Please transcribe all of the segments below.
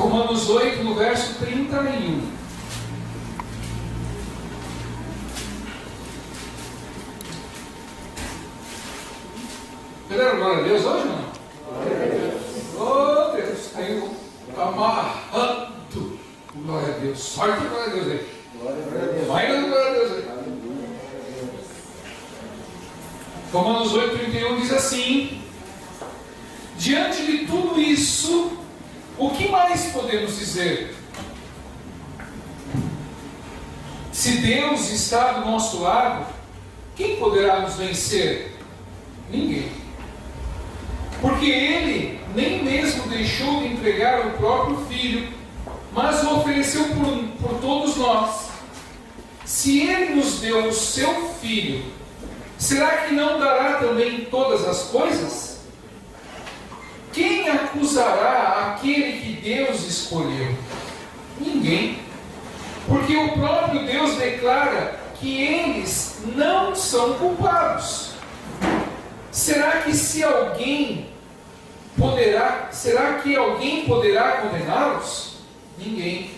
Romanos 8, no verso 31. Pegaram glória a Deus hoje ou não? Glória a Deus. Oh Deus, caiu amarrando. Glória a Deus. Sorte e glória a Deus aí. Glória a Deus. Vai dando glória a Deus aí. Romanos 8, 31 diz assim: diante de tudo isso, o que mais podemos dizer? Se Deus está do nosso lado, quem poderá nos vencer? Ninguém. Porque Ele nem mesmo deixou de entregar o próprio Filho, mas o ofereceu por todos nós. Se Ele nos deu o seu Filho, será que não dará também todas as coisas? Quem acusará aquele que Deus escolheu? Ninguém. Porque o próprio Deus declara que eles não são culpados. Será que alguém poderá condená-los? Ninguém.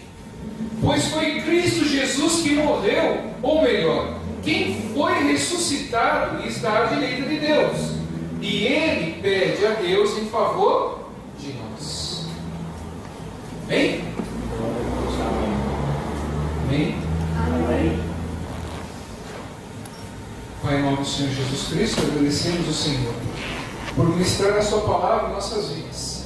Pois foi Cristo Jesus que morreu, ou melhor, quem foi ressuscitado e está à direita de Deus. E Ele pede a Deus em favor de nós. Amém? Amém? Amém. Pai, em nome do Senhor Jesus Cristo, agradecemos o Senhor por ministrar a Sua palavra em nossas vidas.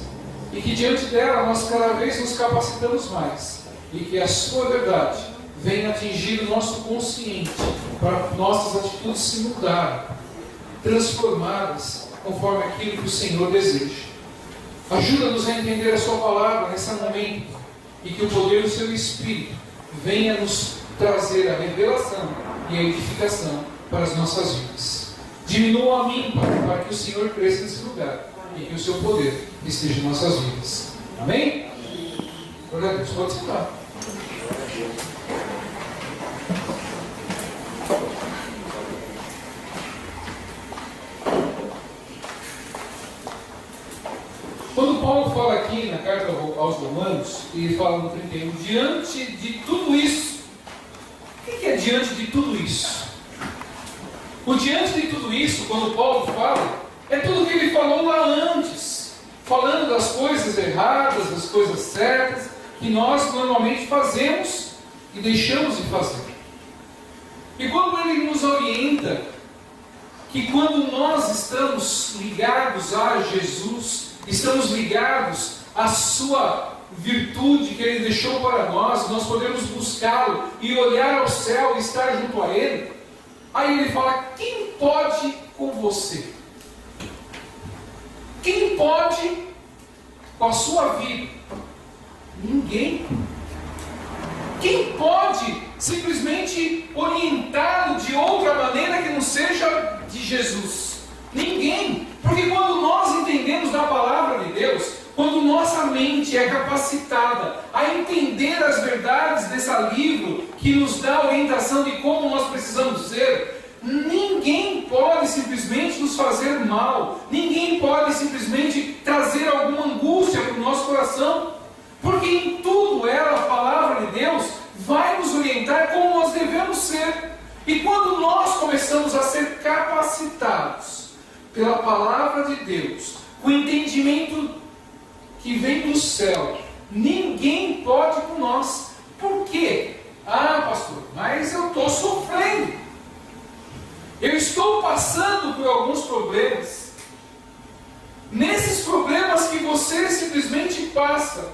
E que diante dela nós cada vez nos capacitamos mais. E que a Sua verdade venha atingir o nosso consciente, para nossas atitudes se mudarem, transformadas conforme aquilo que o Senhor deseja. Ajuda-nos a entender a Sua palavra nesse momento, e que o poder do Seu Espírito venha nos trazer a revelação e a edificação para as nossas vidas. Diminua a mim, Pai, para que o Senhor cresça nesse lugar e que o Seu poder esteja em nossas vidas. Amém? Glória a Deus. Pode sentar. Quando Paulo fala aqui na carta aos Romanos, ele fala no 31, diante de tudo isso. O que é diante de tudo isso? O diante de tudo isso, quando Paulo fala, é tudo que ele falou lá antes, falando das coisas erradas, das coisas certas, que nós normalmente fazemos e deixamos de fazer. E quando ele nos orienta, que quando nós estamos ligados a Jesus, estamos ligados à Sua virtude que Ele deixou para nós, nós podemos buscá-lo e olhar ao céu e estar junto a Ele. Aí Ele fala: quem pode com você? Quem pode com a sua vida? Ninguém. Quem pode simplesmente orientá-lo de outra maneira que não seja de Jesus? Ninguém. Porque quando nós entendemos da palavra de Deus, quando nossa mente é capacitada a entender as verdades desse livro, que nos dá orientação de como nós precisamos ser, ninguém pode simplesmente nos fazer mal, ninguém pode simplesmente trazer alguma angústia para o nosso coração, porque em tudo ela, a palavra de Deus, vai nos orientar como nós devemos ser. E quando nós começamos a ser capacitados pela palavra de Deus, o entendimento que vem do céu, ninguém pode com nós. Por quê? Ah, pastor, mas eu estou sofrendo. Eu estou passando por alguns problemas. Nesses problemas que você simplesmente passa,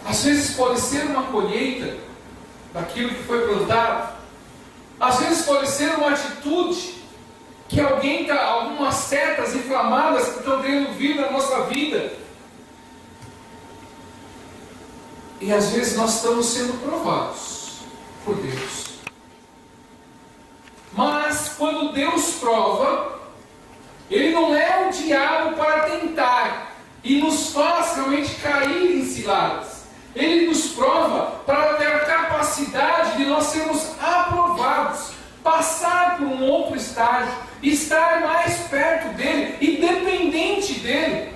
às vezes pode ser uma colheita daquilo que foi plantado. Às vezes pode ser uma atitude que alguém está, algumas setas inflamadas que estão querendo vir na nossa vida. E às vezes nós estamos sendo provados por Deus. Mas quando Deus prova, Ele não é o diabo para tentar e nos faz realmente cair em ciladas. Ele nos prova para ter a capacidade de nós sermos aprovados, passar por um outro estágio, estar mais perto dele e dependente dele.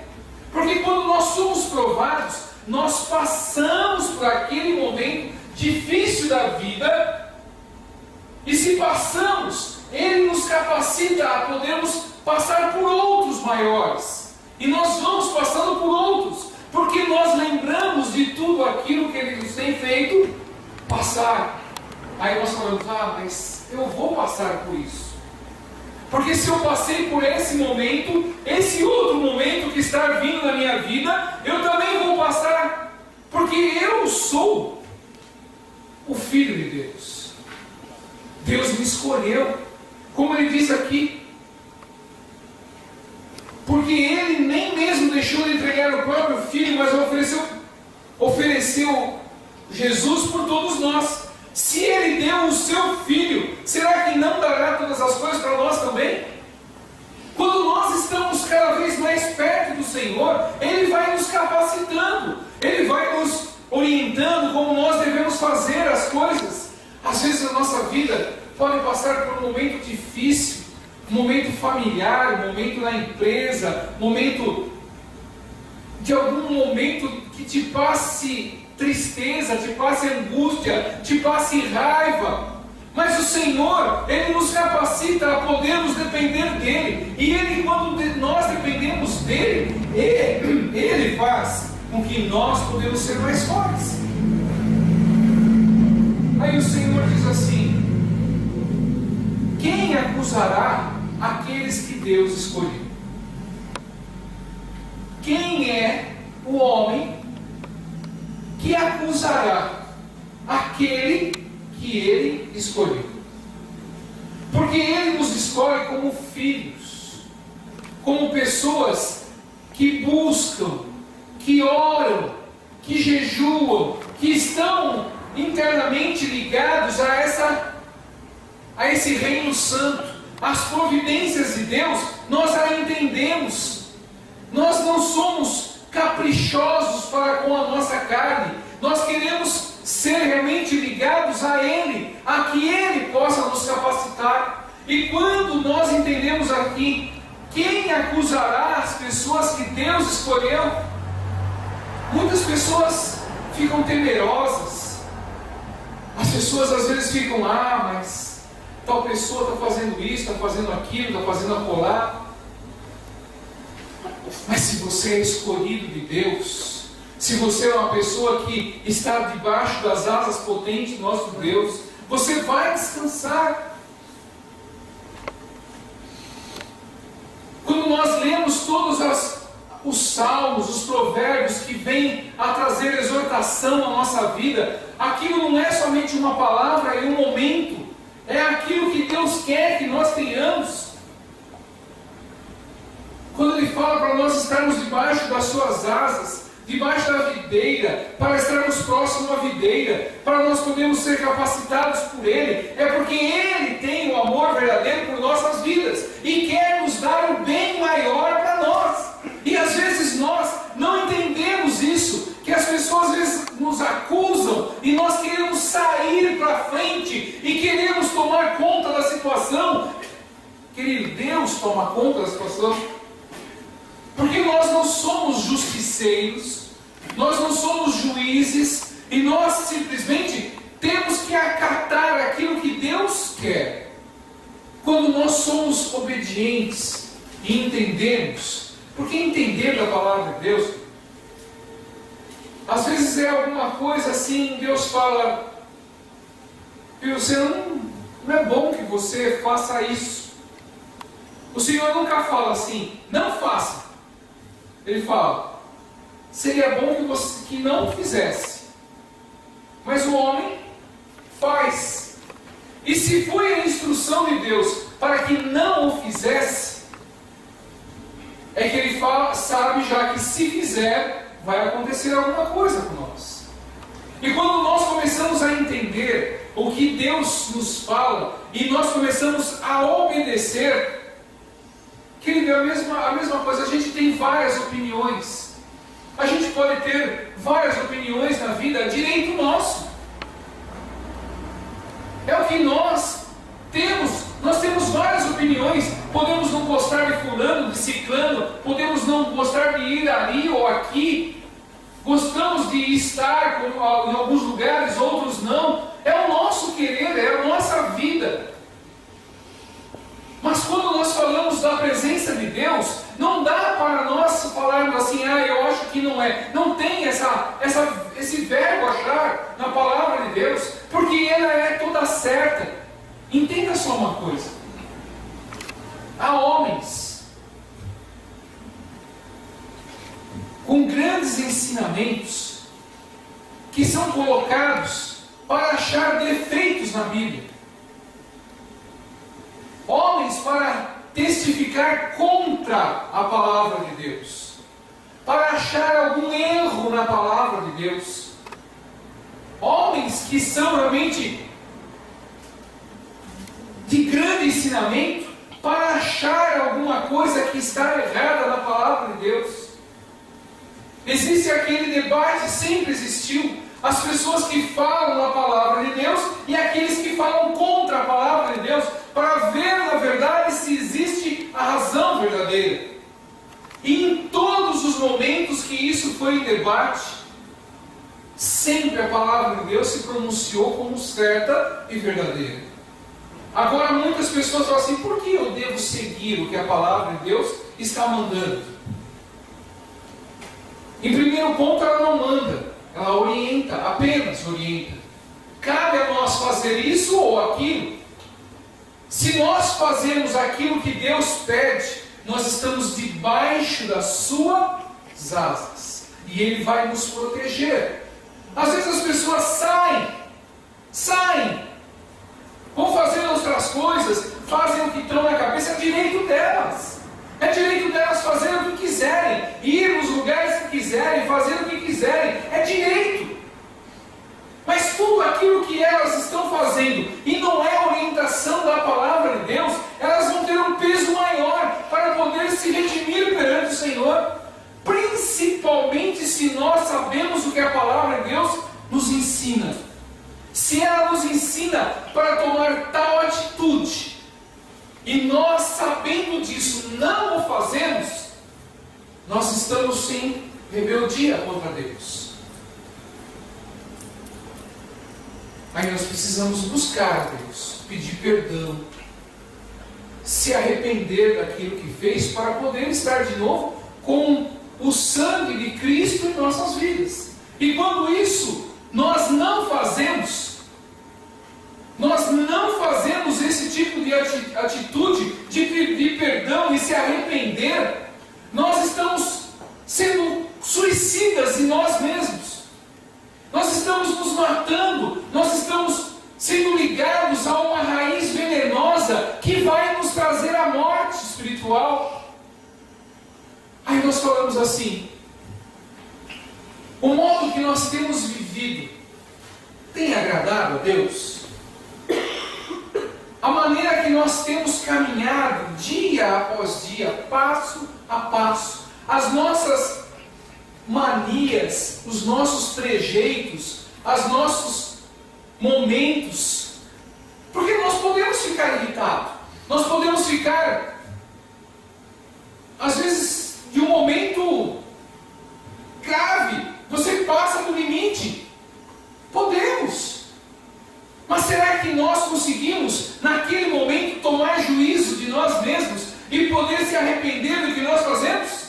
Porque quando nós somos provados, nós passamos por aquele momento difícil da vida, e se passamos, Ele nos capacita a podermos passar por outros maiores. E nós vamos passando por outros, porque nós lembramos de tudo aquilo que Ele nos tem feito passar. Aí nós falamos, mas eu vou passar por isso. Porque se eu passei por esse momento, esse outro momento que está vindo na minha vida, eu também vou passar. Porque eu sou o Filho de Deus. Deus me escolheu, como Ele diz aqui. Porque Ele nem mesmo deixou de entregar o próprio Filho, mas ofereceu Jesus por todos nós. Se Ele deu o seu Filho, será que não dará todas as coisas para nós também? Quando nós estamos cada vez mais perto do Senhor, Ele vai nos capacitando, Ele vai nos orientando como nós devemos fazer as coisas. Às vezes a nossa vida pode passar por um momento difícil, um momento familiar, um momento na empresa, um momento de algum momento que te passe tristeza, te passe angústia, te passe raiva. Mas o Senhor, Ele nos capacita a podermos depender dEle. E Ele, quando nós dependemos dEle, Ele faz com que nós podemos ser mais fortes. Aí o Senhor diz assim: quem acusará aqueles que Deus escolheu? Quem é o homem que acusará aquele que Ele escolheu? Porque Ele nos escolhe como filhos, como pessoas que buscam, que oram, que jejuam, que estão internamente ligados a esse reino santo. As providências de Deus, nós a entendemos. Nós não somos caprichosos para com a nossa carne. Nós queremos ser realmente ligados a Ele, a que Ele possa nos capacitar. E quando nós entendemos aqui, quem acusará as pessoas que Deus escolheu? Muitas pessoas ficam temerosas. As pessoas às vezes ficam, mas tal pessoa está fazendo isso, está fazendo aquilo, está fazendo acolá. Mas se você é escolhido de Deus, se você é uma pessoa que está debaixo das asas potentes do nosso Deus, você vai descansar. Quando nós lemos todos os salmos, os provérbios que vêm a trazer exortação à nossa vida, aquilo não é somente uma palavra e um momento, é aquilo que Deus quer que nós tenhamos. Quando Ele fala para nós estarmos debaixo das suas asas, debaixo da videira, para estarmos próximos à videira, para nós podermos ser capacitados por Ele, é porque Ele tem o amor verdadeiro por nossas vidas e quer nos dar um bem maior para nós. E às vezes nós não entendemos isso, que as pessoas às vezes nos acusam e nós queremos sair para frente e queremos tomar conta da situação. Querido, Deus toma conta da situação. Porque nós não somos justiceiros, nós não somos juízes, e nós simplesmente temos que acatar aquilo que Deus quer. Quando nós somos obedientes e entendemos, porque entender da palavra de Deus, às vezes é alguma coisa assim, Deus fala, você não é bom que você faça isso. O Senhor nunca fala assim, não faça. Ele fala, seria bom que você que não fizesse. Mas o homem faz. E se foi a instrução de Deus para que não o fizesse, é que Ele fala, sabe já que se fizer, vai acontecer alguma coisa com nós. E quando nós começamos a entender o que Deus nos fala, e nós começamos a obedecer, querido, a mesma coisa, a gente tem várias opiniões. A gente pode ter várias opiniões na vida, direito nosso. É o que nós temos. Nós temos várias opiniões. Podemos não gostar de fulano, de ciclano, podemos podemos não gostar de ir ali ou aqui, gostamos de estar em alguns lugares, outros não. É o nosso querer, é a nossa vida. Mas quando nós falamos da presença de Deus, não dá para nós falarmos assim, eu acho que não é. Não tem esse verbo achar na palavra de Deus, porque ela é toda certa. Entenda só uma coisa. Há homens com grandes ensinamentos que são colocados para achar defeitos na Bíblia. Homens para testificar contra a palavra de Deus, para achar algum erro na palavra de Deus. Homens que são realmente de grande ensinamento, para achar alguma coisa que está errada na palavra de Deus. Existe aquele debate, sempre existiu, as pessoas que falam a palavra de Deus e aqueles que falam contra a palavra de Deus, para ver na verdade se existe a razão verdadeira. E em todos os momentos que isso foi em debate, sempre a palavra de Deus se pronunciou como certa e verdadeira. Agora muitas pessoas falam assim, por que eu devo seguir o que a palavra de Deus está mandando? Em primeiro ponto, ela não manda, ela orienta, apenas orienta. Cabe a nós fazer isso ou aquilo. Se nós fazemos aquilo que Deus pede, nós estamos debaixo das suas asas. E Ele vai nos proteger. Às vezes as pessoas saem, vão fazer outras coisas, fazem o que estão na cabeça, é direito delas. É direito delas fazer o que quiserem, ir nos lugares que quiserem, fazer o que quiserem, é direito. Mas tudo aquilo que elas estão fazendo, e não é a orientação da palavra de Deus, elas vão ter um peso maior para poder se redimir perante o Senhor. Principalmente se nós sabemos o que a palavra de Deus nos ensina. Se ela nos ensina para tomar tal atitude, e nós sabendo disso não o fazemos, nós estamos em rebeldia contra Deus. Aí nós precisamos buscar a Deus, pedir perdão, se arrepender daquilo que fez, para poder estar de novo com o sangue de Cristo em nossas vidas. E quando isso nós não fazemos esse tipo de atitude de pedir perdão e se arrepender, nós estamos sendo suicidas em nós mesmos. Nós estamos nos matando, nós estamos sendo ligados a uma raiz venenosa que vai nos trazer a morte espiritual. Aí nós falamos assim, o modo que nós temos vivido tem agradado a Deus? A maneira que nós temos caminhado dia após dia, passo a passo, as nossas manias, os nossos trejeitos, os nossos momentos, porque nós podemos ficar irritados, nós podemos ficar, às vezes, de um momento grave, você passa do limite, podemos, mas será que nós conseguimos, naquele momento, tomar juízo de nós mesmos e poder se arrepender do que nós fazemos?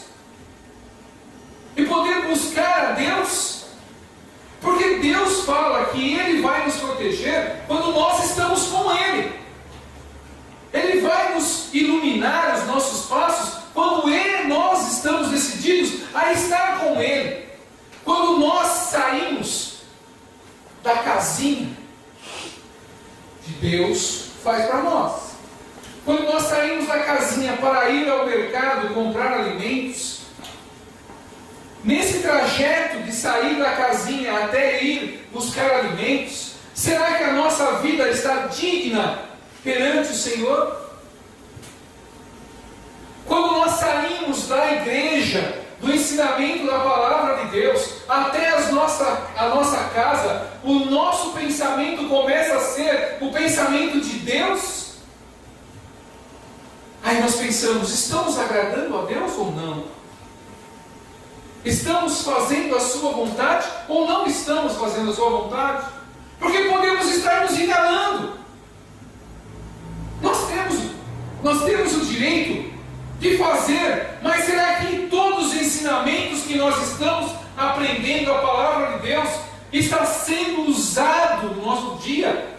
E poder buscar a Deus? Porque Deus fala que Ele vai nos proteger quando nós estamos com Ele. Ele vai nos iluminar os nossos passos quando nós estamos decididos a estar com Ele. Quando nós saímos da casinha de Deus, faz para nós. Quando nós saímos da casinha para ir ao mercado comprar alimentos, nesse trajeto de sair da casinha até ir buscar alimentos, será que a nossa vida está digna perante o Senhor? Quando nós saímos da igreja, do ensinamento da palavra de Deus, até a nossa casa, o nosso pensamento começa a ser o pensamento de Deus? Aí nós pensamos, estamos agradando a Deus ou não? Estamos fazendo a sua vontade ou não estamos fazendo a sua vontade? Porque podemos estar nos enganando. Nós temos o direito de fazer, mas será que em todos os ensinamentos que nós estamos aprendendo a palavra de Deus está sendo usado no nosso dia?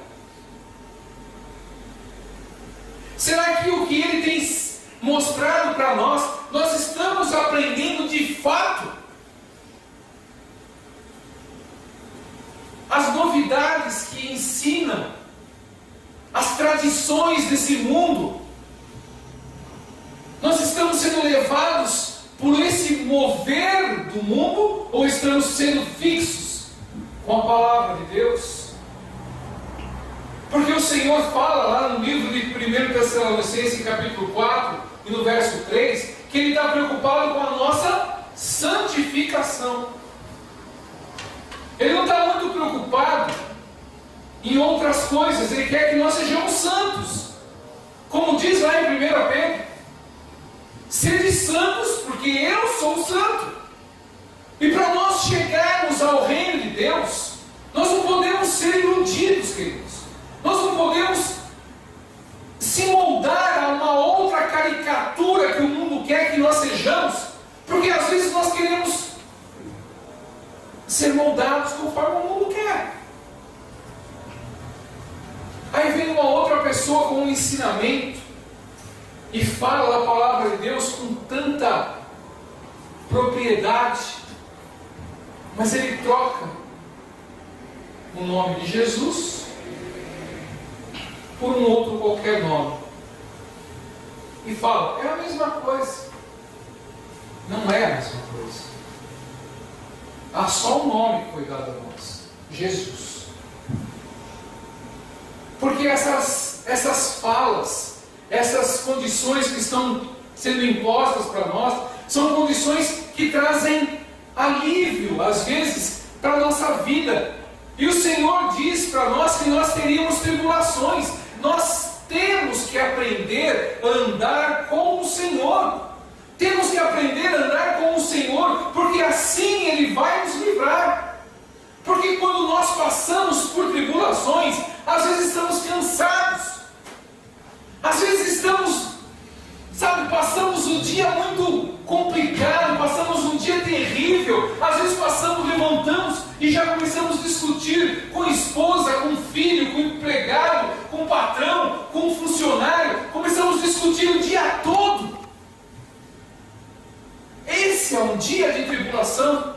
Será que o que Ele tem mostrado para nós estamos aprendendo de fato? As novidades que ensinam, as tradições desse mundo, nós estamos sendo levados por esse mover do mundo ou estamos sendo fixos com a palavra de Deus? Porque o Senhor fala lá no livro de 1 Tessalonicenses, capítulo 4, e no verso 3, que Ele está preocupado com a nossa santificação. Ele não está muito preocupado em outras coisas, Ele quer que nós sejamos santos. Como diz lá em 1 Pedro, sede santos, porque eu sou santo. E para nós chegarmos ao reino de Deus, nós não podemos ser iludidos, queridos. Nós não podemos se moldar a uma outra caricatura que o mundo quer que nós sejamos, porque às vezes nós queremos ser moldados conforme o mundo quer. Aí vem uma outra pessoa com um ensinamento e fala da palavra de Deus com tanta propriedade, mas ele troca o nome de Jesus por um outro qualquer nome e fala, é a mesma coisa. Não é a mesma coisa. Há só um nome que foi dado a nós, Jesus. Porque essas falas, essas condições que estão sendo impostas para nós, são condições que trazem alívio, às vezes, para a nossa vida. E o Senhor diz para nós que nós teríamos tribulações. Nós temos que aprender a andar com o Senhor. Temos que aprender a andar com o Senhor, porque assim Ele vai nos livrar. Porque quando nós passamos por tribulações, às vezes estamos cansados. Às vezes passamos um dia muito complicado, passamos um dia terrível. Às vezes levantamos e já começamos a discutir com a esposa, com o filho, com o empregado, com o patrão, com o funcionário. Começamos a discutir o dia todo. Esse é um dia de tribulação.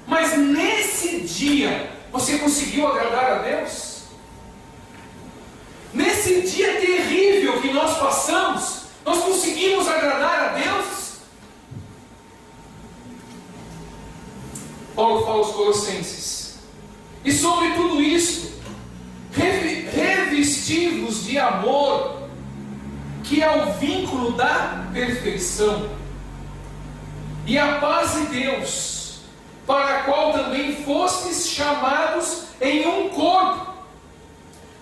Mas nesse dia, você conseguiu agradar a Deus? Nesse dia terrível que nós passamos, nós conseguimos agradar a Deus? Paulo fala aos Colossenses, e sobre tudo isso, revesti-vos de amor, que é o vínculo da perfeição, e a paz de Deus, para a qual também fostes chamados em um corpo,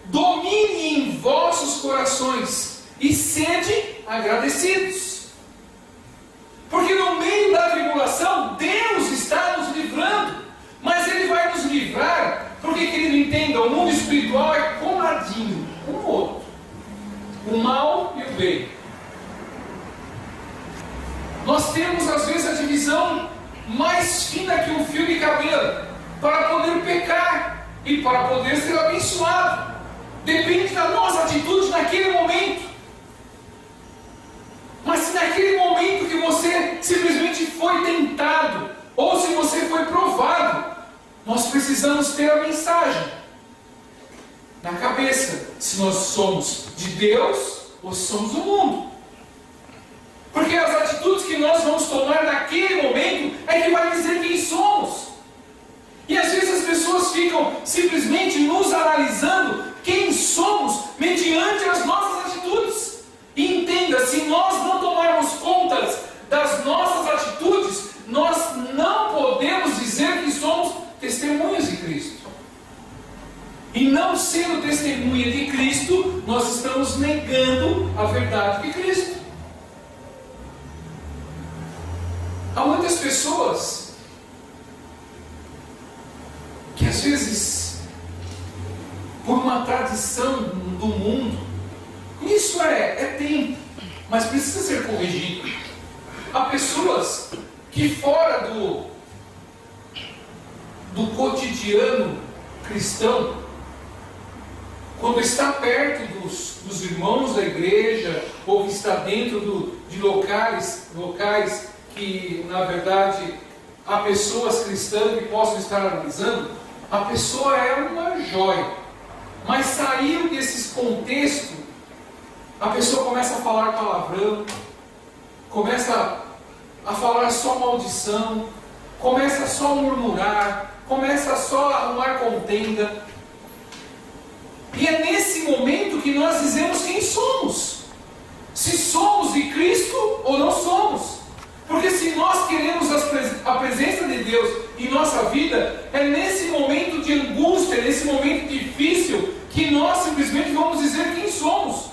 domine em vossos corações, e sede agradecidos. Porque no meio da tribulação, Deus está nos livrando. Mas Ele vai nos livrar, porque, querido, entenda, o mundo espiritual é coladinho um no outro. O mal e o bem. Nós temos, às vezes, a divisão mais fina que um fio de cabelo, para poder pecar e para poder ser abençoado. Depende da nossa atitude naquele momento. Mas se naquele momento que você simplesmente foi tentado, ou se você foi provado, nós precisamos ter a mensagem na cabeça, se nós somos de Deus ou se somos do mundo. Porque as atitudes que nós vamos tomar naquele momento é que vai dizer quem somos. E às vezes as pessoas ficam simplesmente nos analisando quem somos mediante as nossas atitudes. E entenda, se nós não tomarmos conta das nossas atitudes, nós não podemos dizer que somos testemunhas de Cristo. E não sendo testemunha de Cristo, nós estamos negando a verdade de Cristo. Há muitas pessoas vezes, por uma tradição do mundo, isso é tempo, mas precisa ser corrigido. Há pessoas que fora do cotidiano cristão, quando está perto dos irmãos da igreja, ou que está dentro de locais que, na verdade, há pessoas cristãs que possam estar analisando, a pessoa é uma joia. Mas saiu desses contextos, a pessoa começa a falar palavrão, começa a falar só maldição, começa só a murmurar, começa só a arrumar contenda. E é nesse momento que nós dizemos quem somos. Se somos de Cristo ou não somos. Porque se nós queremos a presença de Deus em nossa vida, é nesse momento de angústia, nesse momento difícil, que nós simplesmente vamos dizer quem somos.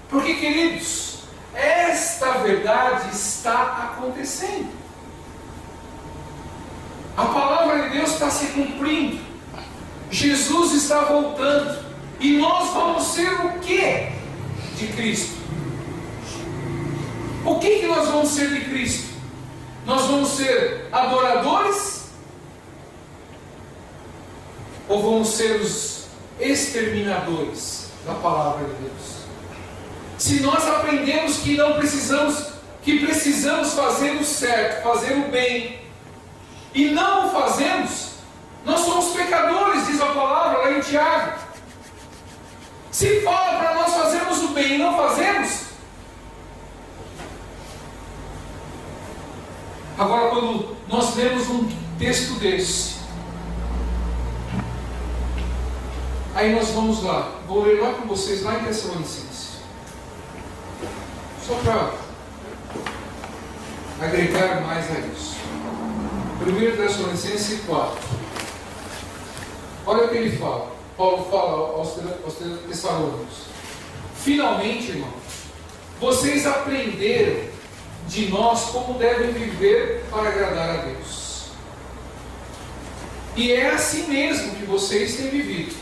Porque, queridos, esta verdade está acontecendo. A palavra de Deus está se cumprindo. Jesus está voltando. E nós vamos ser o que de Cristo? O que nós vamos ser de Cristo? Nós vamos ser adoradores? Ou vamos ser os exterminadores da palavra de Deus? Se nós aprendemos que precisamos fazer o certo, fazer o bem, e não o fazemos, nós somos pecadores, diz a palavra lá em Tiago. Se fala para nós fazermos o bem e não fazemos. Agora, quando nós lemos um texto desse, aí nós vamos lá, vou ler lá com vocês, lá em Tessalonicenses, só para agregar mais a isso. 1 Tessalonicenses 4. Olha o que ele fala. Paulo fala aos Tessalônicos: finalmente, irmãos, vocês aprenderam de nós como devem viver para agradar a Deus. E é assim mesmo que vocês têm vivido.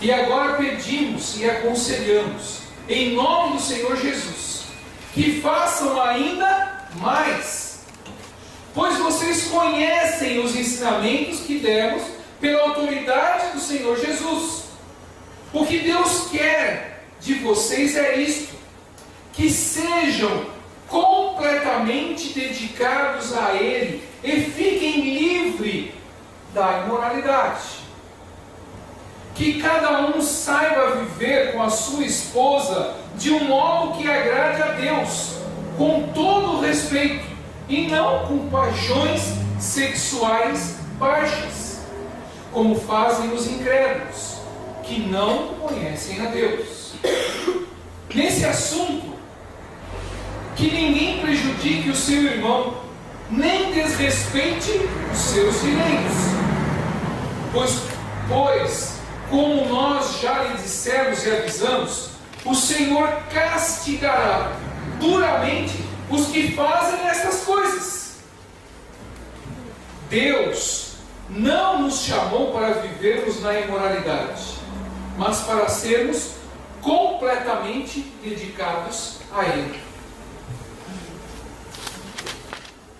E agora pedimos e aconselhamos, em nome do Senhor Jesus, que façam ainda mais, pois vocês conhecem os ensinamentos que demos pela autoridade do Senhor Jesus. O que Deus quer de vocês é isto: que sejam completamente dedicados a Ele e fiquem livres da imoralidade. Que cada um saiba viver com a sua esposa de um modo que agrade a Deus, com todo o respeito, e não com paixões sexuais baixas, como fazem os incrédulos, que não conhecem a Deus. Nesse assunto, que ninguém prejudique o seu irmão, nem desrespeite os seus direitos. Pois, como nós já lhe dissemos e avisamos, o Senhor castigará duramente os que fazem estas coisas. Deus não nos chamou para vivermos na imoralidade, mas para sermos completamente dedicados a Ele.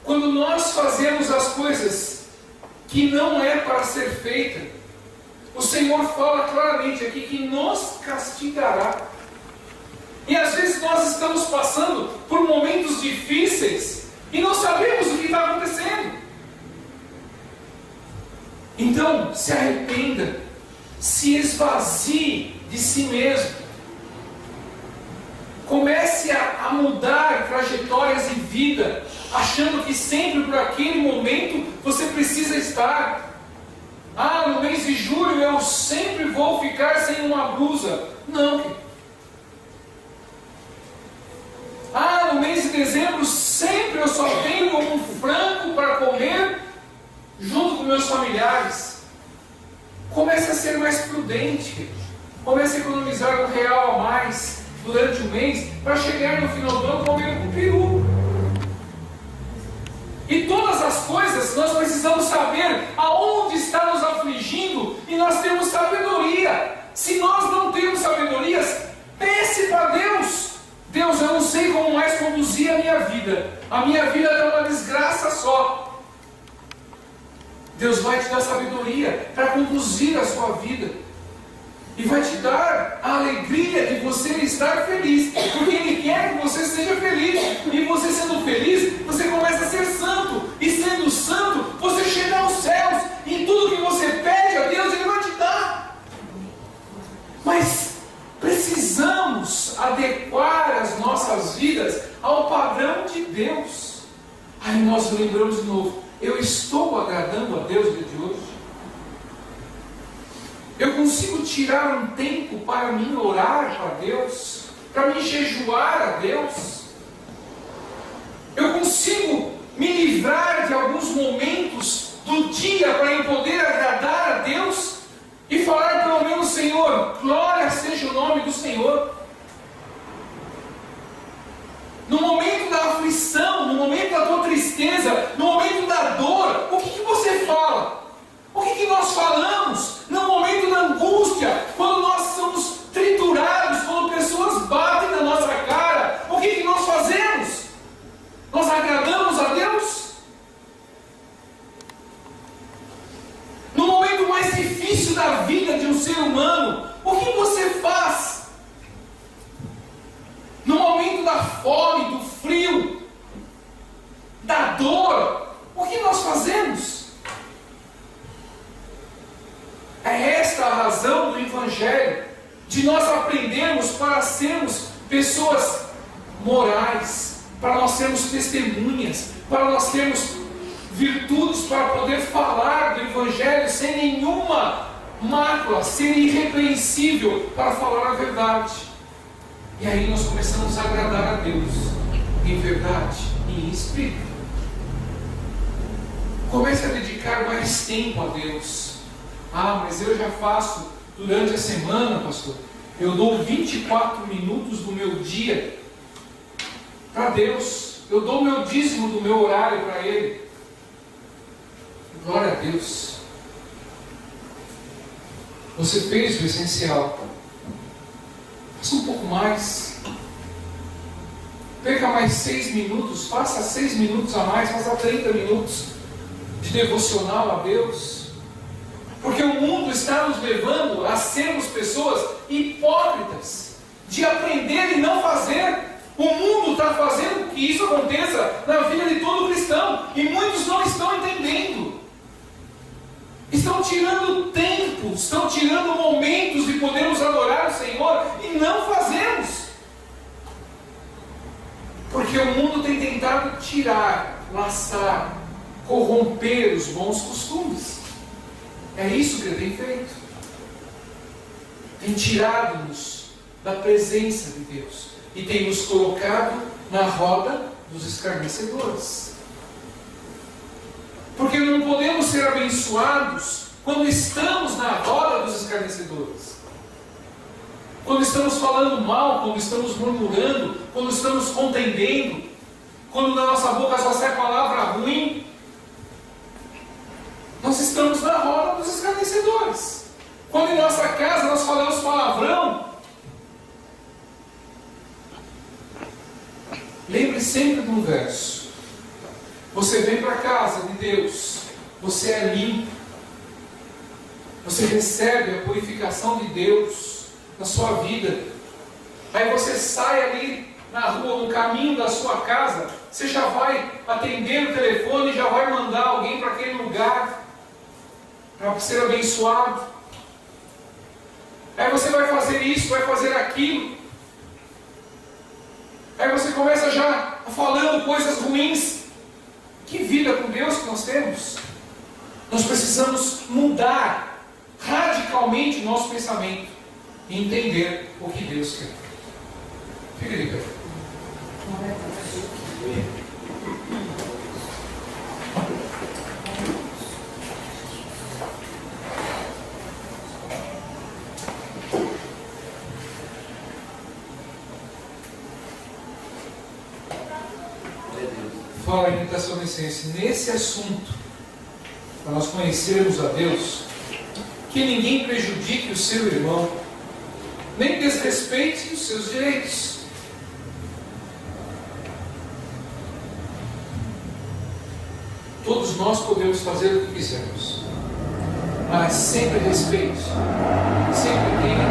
Quando nós fazemos as coisas que não é para ser feita, o Senhor fala claramente aqui que nos castigará. E às vezes nós estamos passando por momentos difíceis e não sabemos o que está acontecendo. Então, se arrependa, se esvazie de si mesmo. Comece a mudar trajetórias de vida, achando que sempre por aquele momento você precisa estar. No mês de julho eu sempre vou ficar sem uma blusa. Não. No mês de dezembro sempre eu só tenho um frango para comer junto com meus familiares. Comece a ser mais prudente. Comece a economizar R$1 a mais durante o mês, para chegar no final do ano comendo com peru. E todas as coisas nós precisamos saber aonde está nos afligindo, e nós temos sabedoria. Se nós não temos sabedoria, peça para Deus. Deus, eu não sei como mais conduzir a minha vida. A minha vida está uma desgraça só. Deus vai te dar sabedoria para conduzir a sua vida. E vai te dar a alegria de você estar feliz. Porque Ele quer que você seja feliz. E você sendo feliz, você começa a ser santo. E sendo santo, você chega aos céus. E tudo que você pede a Deus, Ele vai te dar. Mas precisamos adequar as nossas vidas ao padrão de Deus. Aí nós lembramos de novo. Eu estou agradando a Deus no dia de hoje? Eu consigo tirar um tempo para mim orar para Deus? Para me jejuar a Deus? Eu consigo me livrar de alguns momentos do dia para eu poder agradar a Deus? E falar pelo menos, Senhor, glória seja o nome do Senhor. No momento da aflição, no momento da tua tristeza, no momento da dor, o que você fala? O que nós falamos no momento da angústia, quando nós somos triturados, quando pessoas batem na nossa cara? O que nós fazemos? Nós agradamos a Deus? No momento mais difícil da vida de um ser humano, o que você faz? No momento da fome, do frio, da dor, o que nós fazemos? É esta a razão do Evangelho, de nós aprendermos para sermos pessoas morais, para nós sermos testemunhas, para nós termos virtudes para poder falar do Evangelho sem nenhuma mácula, ser irrepreensível para falar a verdade. E aí nós começamos a agradar a Deus, em verdade e em espírito. Comece a dedicar mais tempo a Deus. Ah, mas eu já faço durante a semana, pastor. Eu dou 24 minutos do meu dia para Deus. Eu dou o meu dízimo do meu horário para Ele. Glória a Deus. Você fez o essencial. Faça um pouco mais. Perca mais 6 minutos. Faça 6 minutos a mais. Faça 30 minutos de devocional a Deus. Porque o mundo está nos levando a sermos pessoas hipócritas, de aprender e não fazer. O mundo está fazendo que isso aconteça na vida de todo cristão, e muitos não estão entendendo. Estão tirando tempo, estão tirando momentos de podermos adorar o Senhor e não fazemos. Porque o mundo tem tentado tirar, laçar, corromper os bons costumes. É isso que ele tem feito. Tem tirado-nos da presença de Deus e tem nos colocado na roda dos escarnecedores. Porque não podemos ser abençoados quando estamos na roda dos escarnecedores. Quando estamos falando mal, quando estamos murmurando, quando estamos contendendo, quando na nossa boca só sai palavra ruim, nós estamos na roda dos escarnecedores. Quando em nossa casa nós falamos palavrão, lembre sempre de um verso. Você vem para a casa de Deus, você é limpo, você recebe a purificação de Deus na sua vida. Aí você sai ali na rua, no caminho da sua casa, você já vai atender o telefone e já vai mandar alguém para aquele lugar para ser abençoado. Aí você vai fazer isso, vai fazer aquilo. Aí você começa já falando coisas ruins. Que vida com Deus que nós temos? Nós precisamos mudar radicalmente o nosso pensamento e entender o que Deus quer. Fica de pé. fala em Tessalonicenses, nesse assunto, para nós conhecermos a Deus, que ninguém prejudique o seu irmão, nem desrespeite os seus direitos. Todos nós podemos fazer o que quisermos, mas sempre respeite, sempre tenha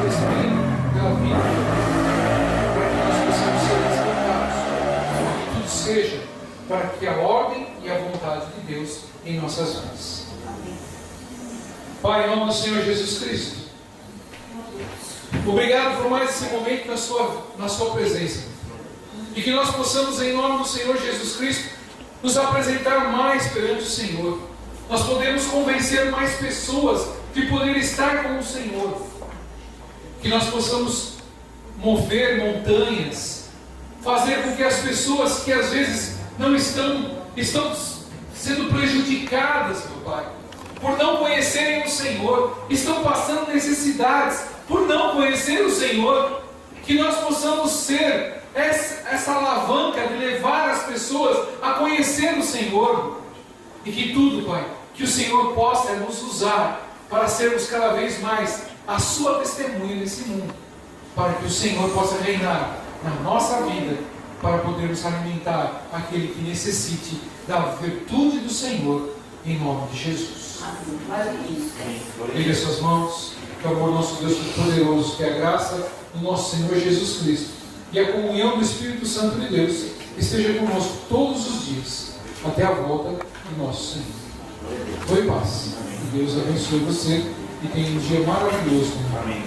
respeito pela vida, para que nós possamos ser respeitados, para que tudo seja para que a ordem e a vontade de Deus em nossas vidas. Pai, em nome do Senhor Jesus Cristo, obrigado por mais esse momento na sua presença, e que nós possamos, em nome do Senhor Jesus Cristo, nos apresentar mais perante o Senhor. Nós podemos convencer mais pessoas de poder estar com o Senhor, que nós possamos mover montanhas, fazer com que as pessoas que às vezes não estão sendo prejudicadas, meu Pai, por não conhecerem o Senhor, estão passando necessidades por não conhecer o Senhor, que nós possamos ser essa alavanca de levar as pessoas a conhecer o Senhor, e que tudo, Pai, que o Senhor possa nos usar para sermos cada vez mais a sua testemunha nesse mundo, para que o Senhor possa reinar na nossa vida, para podermos alimentar aquele que necessite da virtude do Senhor, em nome de Jesus. Ligue as suas mãos, que o amor do nosso Deus poderoso, que a graça do nosso Senhor Jesus Cristo e a comunhão do Espírito Santo de Deus esteja conosco todos os dias, até a volta do nosso Senhor. Foi paz. Que Deus abençoe você e tenha um dia maravilhoso. Amém.